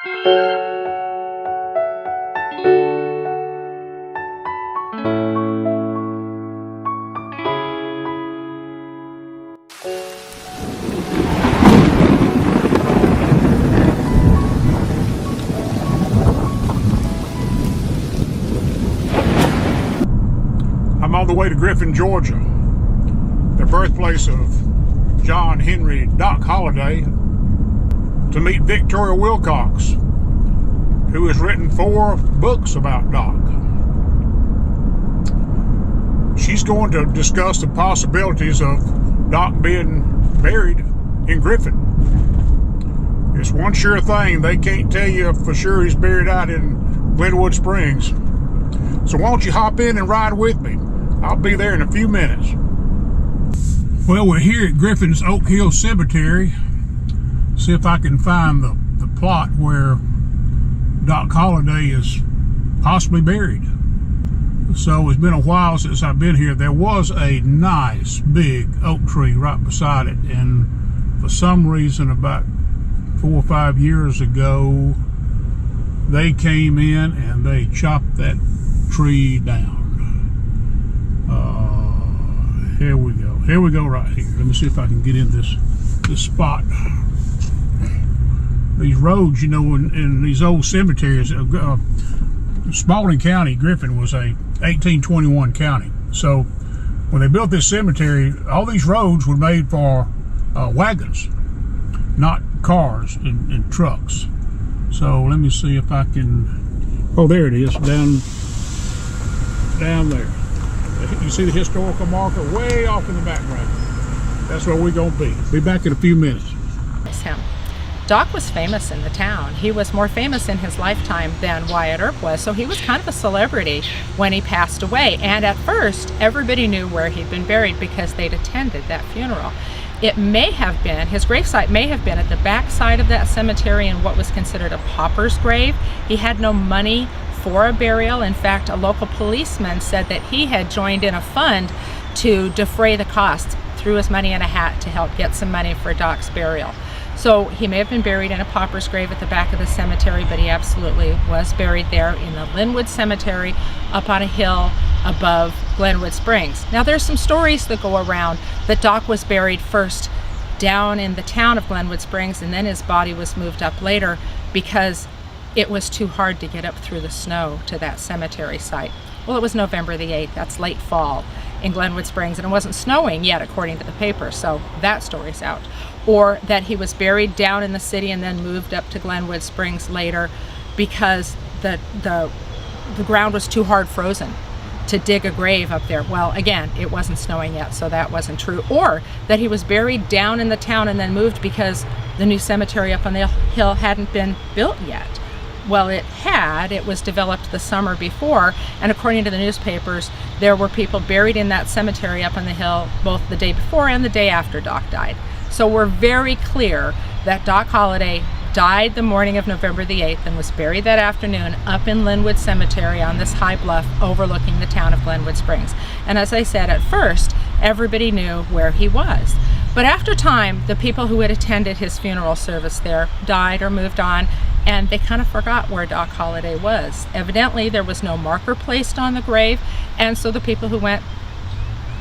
I'm on the way to Griffin, Georgia, the birthplace of John Henry Doc Holliday, to meet Victoria Wilcox, who has written 4 books about Doc. She's going to discuss the possibilities of Doc being buried in Griffin. It's one sure thing, they can't tell you for sure he's buried out in Glenwood Springs. So why don't you hop in and ride with me? I'll be there in a few minutes. Well, we're here at Griffin's Oak Hill Cemetery. See if I can find the plot where Doc Holliday is possibly buried. So it's been a while since I've been here. There was a nice big oak tree right beside it, and for some reason about 4 or 5 years ago they came in and they chopped that tree down. Here we go right here. Let me see if I can get in this spot. These roads, you know, in these old cemeteries, Spalding County, Griffin, was a 1821 county. So when they built this cemetery, all these roads were made for wagons, not cars and trucks. So let me see if I can, oh, there it is, down there. You see the historical marker way off in the background. That's where we're going to be. Be back in a few minutes. It's him. Doc was famous in the town. He was more famous in his lifetime than Wyatt Earp was, so he was kind of a celebrity when he passed away. And at first, everybody knew where he'd been buried because they'd attended that funeral. It may have been, his gravesite may have been at the back side of that cemetery in what was considered a pauper's grave. He had no money for a burial. In fact, a local policeman said that he had joined in a fund to defray the costs, threw his money in a hat to help get some money for Doc's burial. So he may have been buried in a pauper's grave at the back of the cemetery, but he absolutely was buried there in the Linwood Cemetery up on a hill above Glenwood Springs. Now there's some stories that go around that Doc was buried first down in the town of Glenwood Springs, and then his body was moved up later because it was too hard to get up through the snow to that cemetery site. Well, it was November the 8th, that's late fall in Glenwood Springs, and it wasn't snowing yet according to the paper, so that story's out. Or that he was buried down in the city and then moved up to Glenwood Springs later because the ground was too hard frozen to dig a grave up there. Well, again, it wasn't snowing yet, so that wasn't true. Or that he was buried down in the town and then moved because the new cemetery up on the hill hadn't been built yet. Well, it had. It was developed the summer before, and according to the newspapers, there were people buried in that cemetery up on the hill both the day before and the day after Doc died. So we're very clear that Doc Holliday died the morning of November the 8th and was buried that afternoon up in Linwood Cemetery on this high bluff overlooking the town of Glenwood Springs. And as I said, at first, everybody knew where he was. But after time, the people who had attended his funeral service there died or moved on, and they kind of forgot where Doc Holliday was. Evidently, there was no marker placed on the grave, and so the people who went,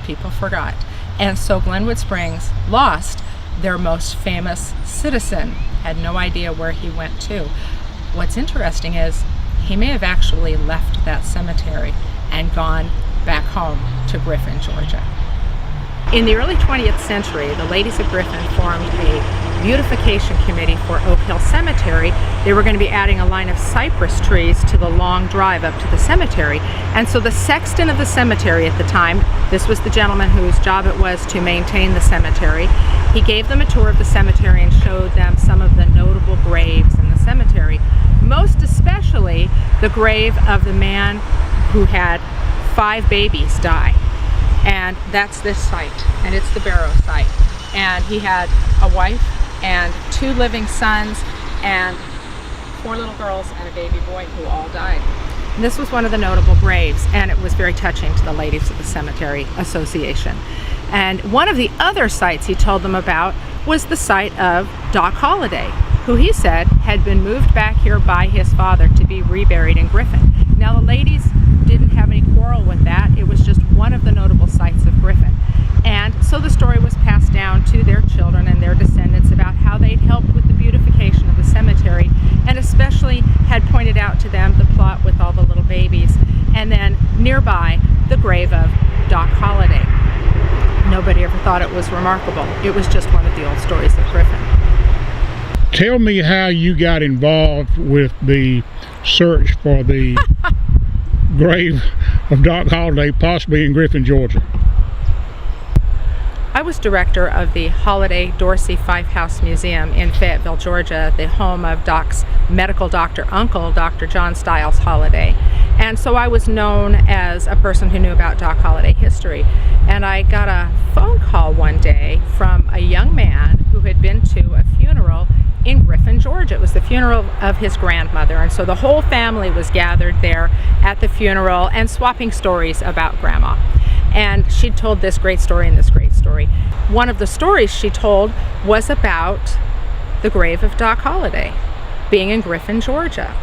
people forgot. And so Glenwood Springs lost their most famous citizen, had no idea where he went to. What's interesting is he may have actually left that cemetery and gone back home to Griffin, Georgia. In the early 20th century, the ladies of Griffin formed a beautification committee for Oak Hill Cemetery. They were going to be adding a line of cypress trees to the long drive up to the cemetery. And so the sexton of the cemetery at the time, this was the gentleman whose job it was to maintain the cemetery, he gave them a tour of the cemetery and showed them some of the notable graves in the cemetery, most especially the grave of the man who had 5 babies die. And that's this site, and it's the Barrow site. And he had a wife and 2 living sons and 4 little girls and a baby boy who all died. And this was one of the notable graves, and it was very touching to the ladies of the Cemetery Association. And one of the other sites he told them about was the site of Doc Holliday, who he said had been moved back here by his father to be reburied in Griffin. Now the ladies didn't have any quarrel with that. It was just one of the notable sites of Griffin. And so the story was passed down to their children and their descendants about how they'd helped with the beautification of the cemetery, and especially had pointed out to them the plot with all the little babies, and then nearby the grave of Doc Holliday. Nobody ever thought it was remarkable. It was just one of the old stories of Griffin. Tell me how you got involved with the search for the grave of Doc Holliday, possibly in Griffin, Georgia. I was director of the Holliday Dorsey Fife House Museum in Fayetteville, Georgia, the home of Doc's medical doctor uncle, Dr. John Stiles Holliday. And so I was known as a person who knew about Doc Holliday history. And I got a phone call one day from a young man who had been to a funeral in Griffin, Georgia. It was the funeral of his grandmother, and so the whole family was gathered there at the funeral and swapping stories about Grandma. And she told this great story and this great story. One of the stories she told was about the grave of Doc Holliday being in Griffin, Georgia.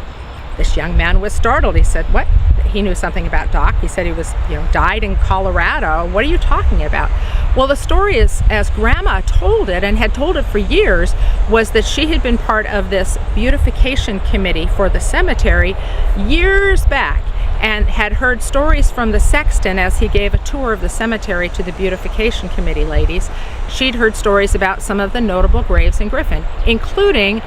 This young man was startled. He said, "What?" He knew something about Doc. He said he was, died in Colorado. What are you talking about? Well, the story is, as Grandma told it, and had told it for years, was that she had been part of this beautification committee for the cemetery years back, and had heard stories from the sexton as he gave a tour of the cemetery to the beautification committee ladies. She'd heard stories about some of the notable graves in Griffin, including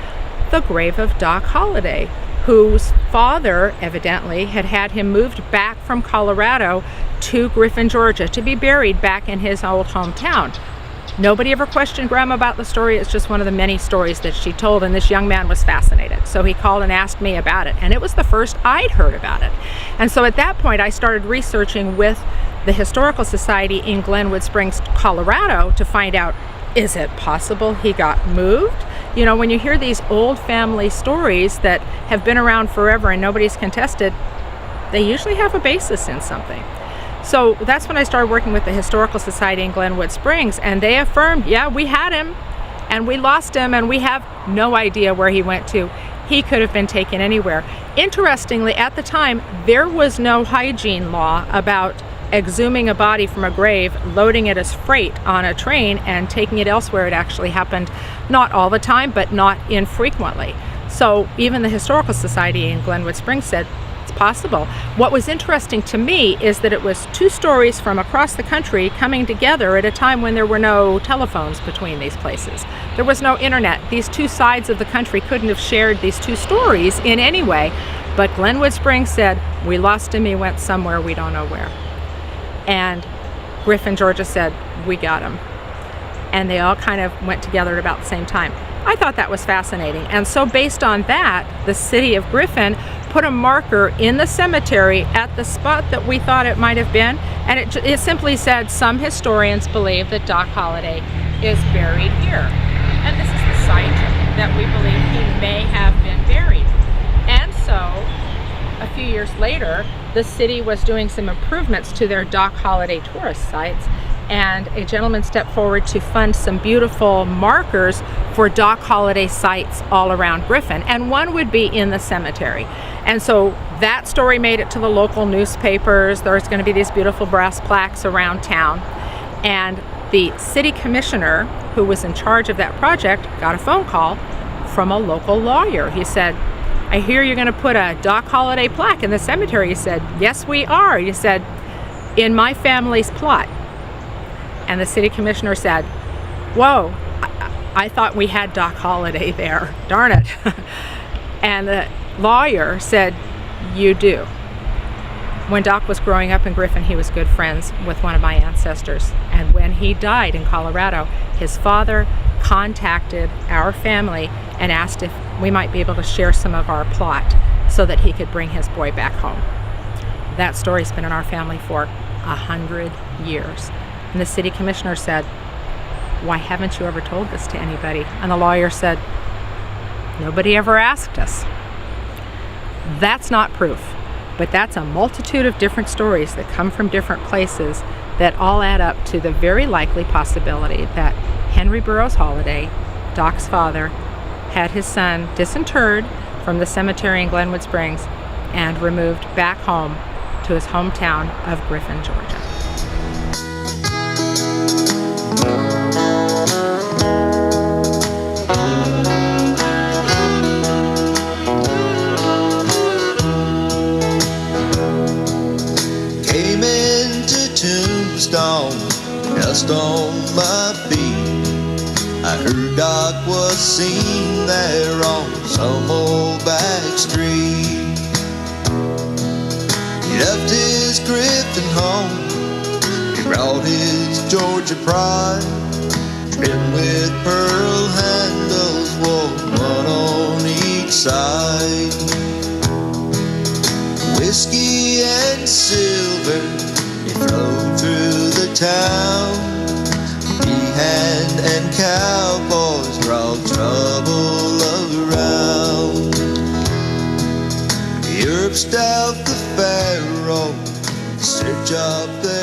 the grave of Doc Holliday, whose father evidently had had him moved back from Colorado to Griffin, Georgia, to be buried back in his old hometown. Nobody ever questioned Grandma about the story. It's just one of the many stories that she told, and this young man was fascinated. So he called and asked me about it, and it was the first I'd heard about it. And so at that point, I started researching with the Historical Society in Glenwood Springs, Colorado, to find out, is it possible he got moved? When you hear these old family stories that have been around forever and nobody's contested, they usually have a basis in something. So that's when I started working with the Historical Society in Glenwood Springs, and they affirmed, yeah, we had him and we lost him and we have no idea where he went to. He could have been taken anywhere. Interestingly, at the time, there was no hygiene law about exhuming a body from a grave, loading it as freight on a train, and taking it elsewhere. It actually happened not all the time, but not infrequently. So even the Historical Society in Glenwood Springs said it's possible. What was interesting to me is that it was two stories from across the country coming together at a time when there were no telephones between these places. There was no internet. These two sides of the country couldn't have shared these two stories in any way. But Glenwood Springs said, we lost him, he went somewhere, we don't know where. And Griffin, Georgia said, we got him. And they all kind of went together at about the same time. I thought that was fascinating. And so based on that, the city of Griffin put a marker in the cemetery at the spot that we thought it might have been. And it simply said, some historians believe that Doc Holliday is buried here. And this is the site that we believe he may have been buried. And so a few years later, the city was doing some improvements to their Doc Holliday tourist sites, and a gentleman stepped forward to fund some beautiful markers for Doc Holliday sites all around Griffin, and one would be in the cemetery. And so that story made it to the local newspapers. There's going to be these beautiful brass plaques around town, and the city commissioner who was in charge of that project got a phone call from a local lawyer. He said, I hear you're going to put a Doc Holliday plaque in the cemetery. He said, yes, we are. He said, in my family's plot. And the city commissioner said, whoa, I thought we had Doc Holliday there. Darn it. And the lawyer said, you do. When Doc was growing up in Griffin, he was good friends with one of my ancestors. And when he died in Colorado, his father contacted our family and asked if we might be able to share some of our plot so that he could bring his boy back home. That story's been in our family for 100 years. And the city commissioner said, why haven't you ever told this to anybody? And the lawyer said, nobody ever asked us. That's not proof, but that's a multitude of different stories that come from different places that all add up to the very likely possibility that Henry Burroughs Holliday, Doc's father, had his son disinterred from the cemetery in Glenwood Springs and removed back home to his hometown of Griffin, Georgia. Came into Tombstone, dust on my feet. I heard Doc was seen there on some old back street. He left his Griffin home, he brought his Georgia pride, trimmed with pearl handles, one on each side. Whiskey and silver, it flowed through the town. Hand and cowboys brought trouble around. Europe stout the Pharaoh, search up their